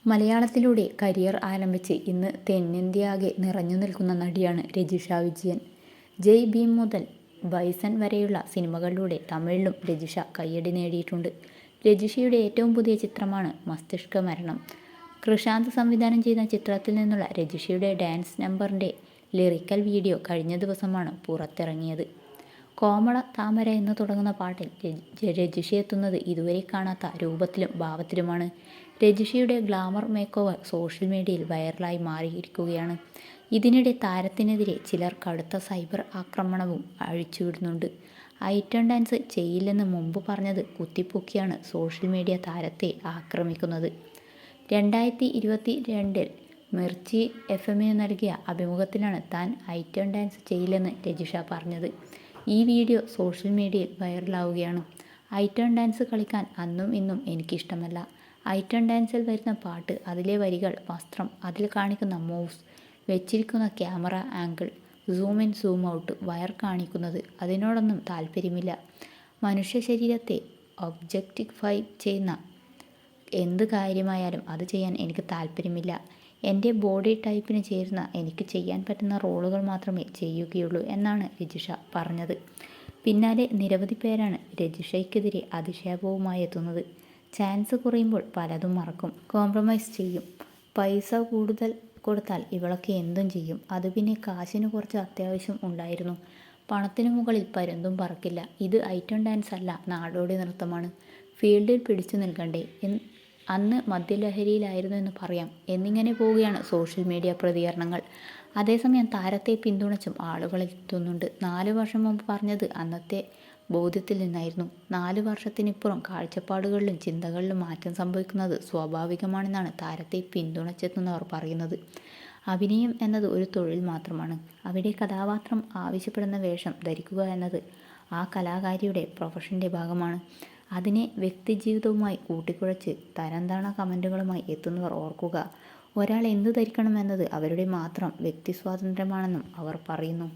മലയാളത്തിലൂടെ career ആരംഭിച്ച് ഇന്ന് തെന്നിന്ത്യയാകെ നിറഞ്ഞു നിൽക്കുന്ന നടിയാണ് രജിഷ വിജയൻ. ജയ് ഭീം മുതൽ ബൈസൺ വരെയുള്ള സിനിമകളിലൂടെ തമിഴിലും രജിഷ കയ്യടി നേടിയിട്ടുണ്ട്. രജിഷയുടെ ഏറ്റവും പുതിയ ചിത്രമാണ് മസ്തിഷ്ക മരണം. കൃഷാന്ത് സംവിധാനം ചെയ്ത ചിത്രത്തിൽ നിന്നുള്ള രജിഷയുടെ ഡാൻസ് നമ്പറിൻ്റെ ലിറിക്കൽ വീഡിയോ കഴിഞ്ഞ ദിവസമാണ് പുറത്തിറങ്ങിയത്. കോമള താമര എന്ന് തുടങ്ങുന്ന പാട്ടിൽ രജിഷ എത്തുന്നത് ഇതുവരെ കാണാത്ത രൂപത്തിലും ഭാവത്തിലുമാണ്. രജിഷയുടെ ഗ്ലാമർ മേക്ക് ഓവർ സോഷ്യൽ മീഡിയയിൽ വൈറലായി മാറിയിരിക്കുകയാണ്. ഇതിനിടെ താരത്തിനെതിരെ ചിലർ കടുത്ത സൈബർ ആക്രമണവും അഴിച്ചുവിടുന്നുണ്ട്. ഐറ്റം ഡാൻസ് ചെയ്യില്ലെന്ന് മുമ്പ് പറഞ്ഞത് കുത്തിപ്പൊക്കിയാണ് സോഷ്യൽ മീഡിയ താരത്തെ ആക്രമിക്കുന്നത്. 2022 മിർച്ചി എഫ്എമ്മിന് നൽകിയ അഭിമുഖത്തിലാണ് താൻ ഐറ്റം ഡാൻസ് ചെയ്യില്ലെന്ന് രജിഷ പറഞ്ഞത്. ഈ വീഡിയോ സോഷ്യൽ മീഡിയയിൽ വൈറലാവുകയാണ്. ഐറ്റം ഡാൻസ് കളിക്കാൻ അന്നും ഇന്നും എനിക്കിഷ്ടമല്ല. ഐറ്റം ഡാൻസിൽ വരുന്ന പാട്ട്, അതിലെ വരികൾ, വസ്ത്രം, അതിൽ കാണിക്കുന്ന മൂവ്സ്, വെച്ചിരിക്കുന്ന camera angle, zoom in zoom out, wire കാണിക്കുന്നത്, അതിനോടൊന്നും താല്പര്യമില്ല. മനുഷ്യ ശരീരത്തെ ഒബ്ജക്റ്റിഫൈ ചെയ്യുന്ന എന്ത് കാര്യമായാലും അത് ചെയ്യാൻ എനിക്ക് താല്പര്യമില്ല. എൻ്റെ ബോഡി ടൈപ്പിന് ചേരുന്ന എനിക്ക് ചെയ്യാൻ പറ്റുന്ന റോളുകൾ മാത്രമേ ചെയ്യുകയുള്ളൂ എന്നാണ് രജിഷ പറഞ്ഞത്. പിന്നാലെ നിരവധി പേരാണ് രജിഷയ്ക്കെതിരെ അധിക്ഷേപവുമായി എത്തുന്നത്. ചാൻസ് കുറയുമ്പോൾ പലതും മറക്കും, കോംപ്രമൈസ് ചെയ്യും. പൈസ കൂടുതൽ കൊടുത്താൽ ഇവളൊക്കെ എന്തും ചെയ്യും. അത് പിന്നെ കാശിന് കുറച്ച് അത്യാവശ്യം ഉണ്ടായിരുന്നു. പണത്തിനു മുകളിൽ പരുന്തും പറക്കില്ല. ഇത് ഐറ്റം ഡാൻസ് അല്ല, നാടോടി നൃത്തമാണ്. ഫീൽഡിൽ പിടിച്ചു നിൽക്കണ്ടേ? അന്ന് മദ്യലഹരിയിലായിരുന്നു എന്ന് പറയാം എന്നിങ്ങനെ പോവുകയാണ് സോഷ്യൽ മീഡിയ പ്രതികരണങ്ങൾ. അതേസമയം താരത്തെ പിന്തുണച്ചും ആളുകൾ എത്തുന്നുണ്ട്. 4 വർഷം മുമ്പ് പറഞ്ഞത് അന്നത്തെ ബോധ്യത്തിൽ നിന്നായിരുന്നു. 4 വർഷത്തിനിപ്പുറം കാഴ്ചപ്പാടുകളിലും ചിന്തകളിലും മാറ്റം സംഭവിക്കുന്നത് സ്വാഭാവികമാണെന്നാണ് താരത്തെ പിന്തുണച്ചെത്തുന്നവർ പറയുന്നത്. അഭിനയം എന്നത് ഒരു തൊഴിൽ മാത്രമാണ്. അവിടെ കഥാപാത്രം ആവശ്യപ്പെടുന്ന വേഷം ധരിക്കുക എന്നത് ആ കലാകാരിയുടെ പ്രൊഫഷൻ്റെ ഭാഗമാണ്. അതിനെ വ്യക്തിജീവിതവുമായി കൂട്ടിക്കുഴച്ച് തരംതാണ കമൻറ്റുകളുമായി എത്തുന്നവർ ഓർക്കുക, ഒരാൾ എന്തു ധരിക്കണം എന്നത് അവരുടെ മാത്രം വ്യക്തി സ്വാതന്ത്ര്യമാണെന്നും അവർ പറയുന്നു.